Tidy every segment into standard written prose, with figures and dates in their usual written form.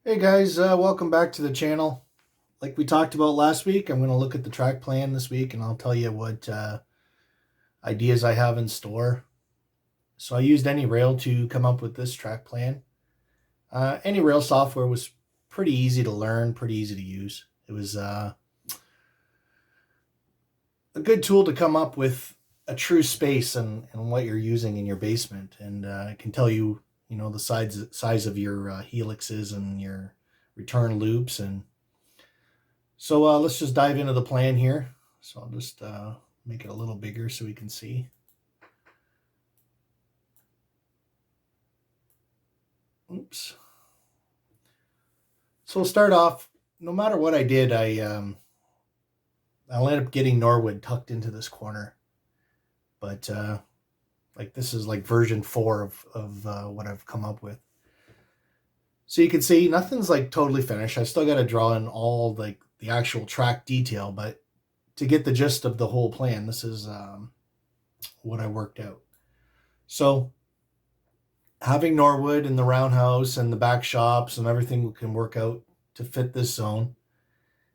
Hey guys, welcome back to the channel. Like we talked about last week, I'm going to look at the track plan this week and I'll tell you what ideas I have in store. So I used Anyrail to come up with this track plan. Anyrail software was pretty easy to learn, pretty easy to use. It was a good tool to come up with a true space and what you're using in your basement. And it can tell you, the size of your helixes and your return loops. And so let's just dive into the plan here. So I'll just make it a little bigger so we can see. Oops. So we'll start off, no matter what I did, I'll end up getting Norwood tucked into this corner. But like this is like version 4 of what I've come up with. So you can see nothing's like totally finished. I still got to draw in all like the actual track detail, but to get the gist of the whole plan, this is what I worked out. So having Norwood and the roundhouse and the back shops and everything can work out to fit this zone.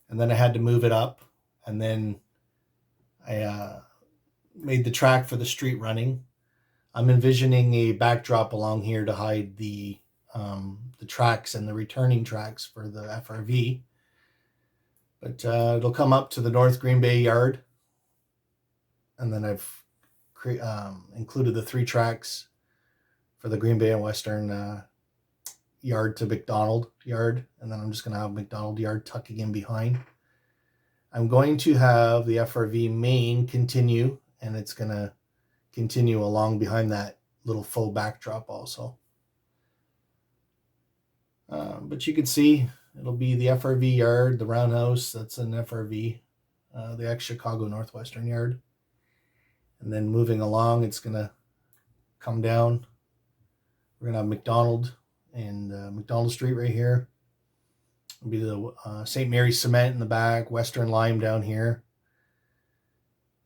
And then I had to move it up, and then I made the track for the street running. I'm envisioning a backdrop along here to hide the tracks and the returning tracks for the FRV. But it'll come up to the North Green Bay yard. And then I've included the 3 tracks for the Green Bay and Western yard to McDonald yard. And then I'm just going to have McDonald yard tucking in behind. I'm going to have the FRV main continue, and it's going to continue along behind that little faux backdrop also. But you can see it'll be the FRV yard, the roundhouse, that's an FRV, the ex-Chicago Northwestern yard. And then moving along, it's going to come down. We're going to have McDonald and McDonald Street right here. It'll be the St. Mary's Cement in the back, Western Lime down here.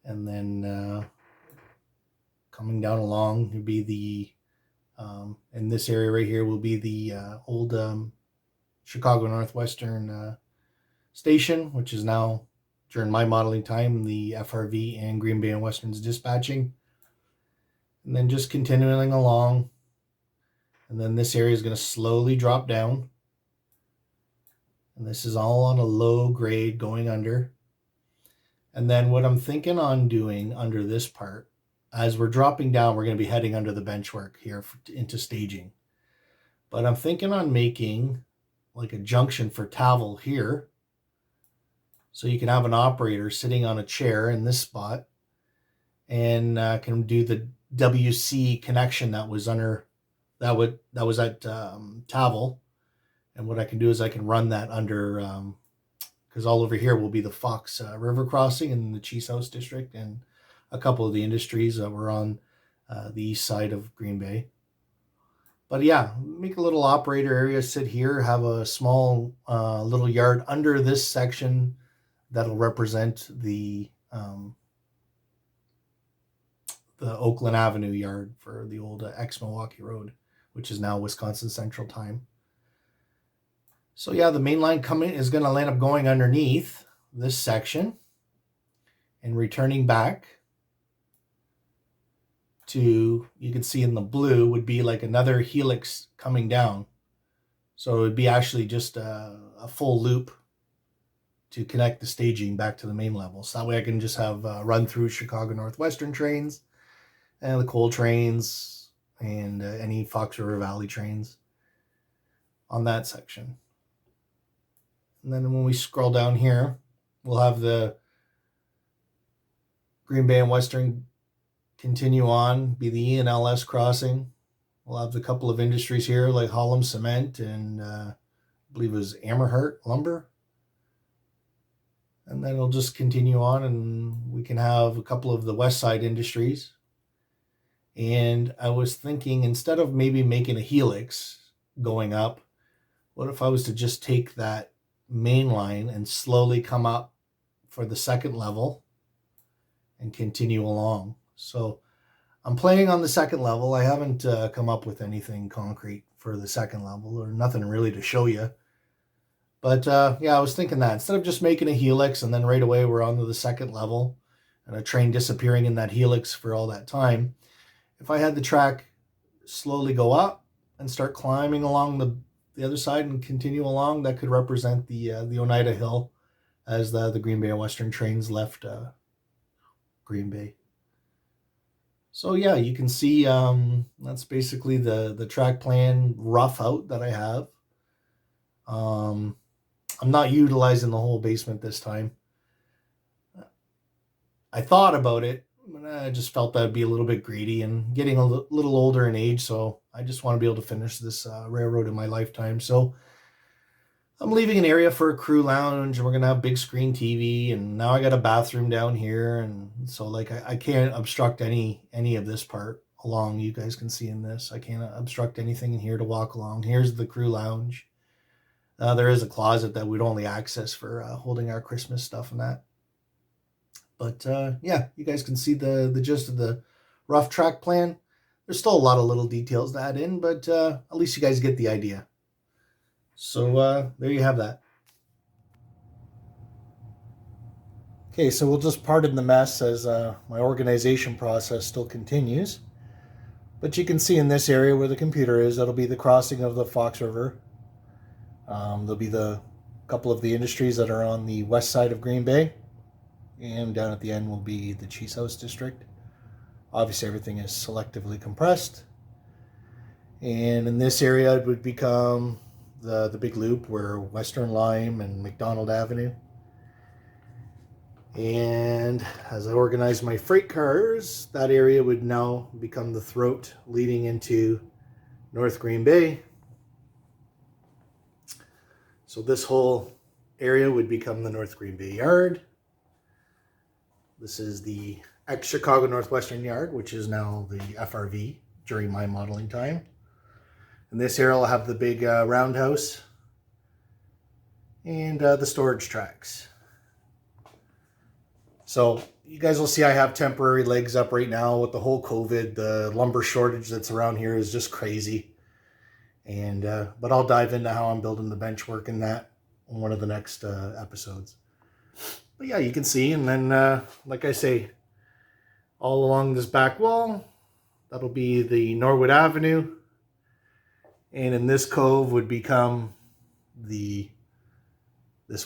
And then coming down along will be the in this area right here will be the old Chicago Northwestern station, which is now, during my modeling time, the FRV and Green Bay and Western's dispatching. And then just continuing along. And then this area is going to slowly drop down. And this is all on a low grade going under. And then what I'm thinking on doing under this part, as we're dropping down, we're going to be heading under the bench work here into staging. But I'm thinking on making like a junction for Tavel here. So you can have an operator sitting on a chair in this spot and can do the WC connection that was under that was at Tavel. And what I can do is I can run that under because all over here will be the Fox River crossing in the Cheese House district and a couple of the industries that were on the east side of Green Bay. But yeah, make a little operator area, sit here, have a small little yard under this section that'll represent the Oakland Avenue yard for the old ex-Milwaukee Road, which is now Wisconsin Central Time. So yeah, the main line coming is going to end up going underneath this section and returning back to, you can see in the blue, would be like another helix coming down. So it would be actually just a full loop to connect the staging back to the main level. So that way I can just have run through Chicago Northwestern trains and the coal trains and any Fox River Valley trains on that section. And then when we scroll down here, we'll have the Green Bay and Western continue on, be the E&LS crossing. We'll have a couple of industries here like Hollum Cement and I believe it was Amherst Lumber. And then it'll just continue on and we can have a couple of the West Side industries. And I was thinking, instead of maybe making a helix going up, what if I was to just take that main line and slowly come up for the second level and continue along. So I'm playing on the second level. I haven't come up with anything concrete for the second level or nothing really to show you. But yeah, I was thinking that instead of just making a helix and then right away we're on to the second level and a train disappearing in that helix for all that time, if I had the track slowly go up and start climbing along the other side and continue along, that could represent the Oneida Hill as the Green Bay Western trains left Green Bay. So yeah, you can see that's basically the track plan rough out that I have. I'm not utilizing the whole basement this time. I thought about it, but I just felt that'd be a little bit greedy and getting a little older in age, so I just want to be able to finish this railroad in my lifetime. So I'm leaving an area for a crew lounge, and we're gonna have big screen TV, and now I got a bathroom down here, and so like I can't obstruct any of this part along. You guys can see in this, I can't obstruct anything in here to walk along. Here's the crew lounge. There is a closet that we'd only access for holding our Christmas stuff and that. But yeah, you guys can see the gist of the rough track plan. There's still a lot of little details to add in, but at least you guys get the idea. So there you have that. Okay, so we'll just pardon the mess as my organization process still continues. But you can see in this area where the computer is, that'll be the crossing of the Fox River. There'll be the couple of the industries that are on the west side of Green Bay. And down at the end will be the Cheese House District. Obviously everything is selectively compressed. And in this area it would become the big loop where Western Lime and McDonald Avenue. And as I organize my freight cars, that area would now become the throat leading into North Green Bay. So this whole area would become the North Green Bay Yard. This is the ex-Chicago Northwestern Yard, which is now the FRV during my modeling time. In this area, I'll have the big roundhouse and the storage tracks. So you guys will see I have temporary legs up right now with the whole COVID. The lumber shortage that's around here is just crazy. And but I'll dive into how I'm building the bench work in that on one of the next episodes. But yeah, you can see, and then like I say, all along this back wall, that'll be the Norwood Avenue. And in this cove would become this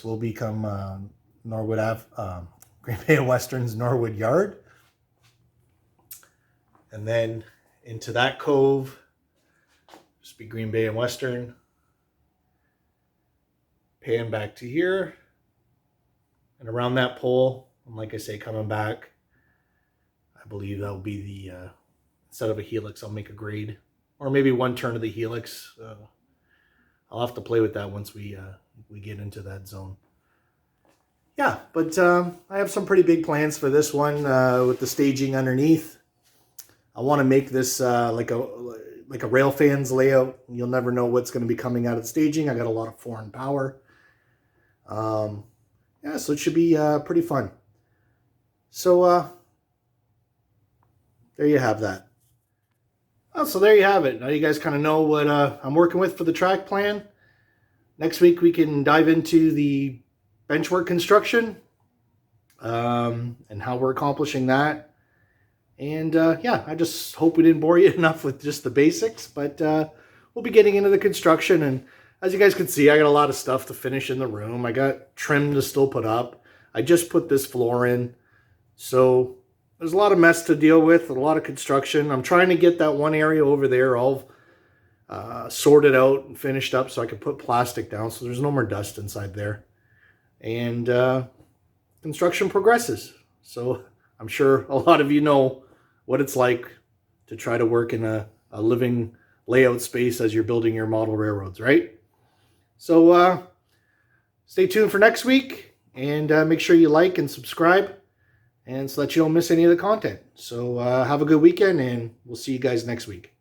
will become Norwood Ave, Green Bay Western's Norwood Yard. And then into that cove, just be Green Bay and Western. Pan back to here. And around that pole, and like I say, coming back, I believe that'll be the, instead of a helix, I'll make a grade. Or maybe one turn of the helix. I'll have to play with that once we get into that zone. Yeah, but I have some pretty big plans for this one with the staging underneath. I want to make this like a rail fans layout. You'll never know what's going to be coming out of the staging. I got a lot of foreign power. Yeah, so it should be pretty fun. So there you have that. Oh, so there you have it. Now you guys kind of know what I'm working with for the track plan. Next week we can dive into the benchwork construction and how we're accomplishing that. And yeah, I just hope we didn't bore you enough with just the basics, but we'll be getting into the construction. And as you guys can see, I got a lot of stuff to finish in the room. I got trim to still put up. I just put this floor in. So there's a lot of mess to deal with, a lot of construction. I'm trying to get that one area over there all sorted out and finished up so I can put plastic down so there's no more dust inside there. And construction progresses. So I'm sure a lot of you know what it's like to try to work in a living layout space as you're building your model railroads, right? So stay tuned for next week and make sure you like and subscribe and so that you don't miss any of the content. So have a good weekend and we'll see you guys next week.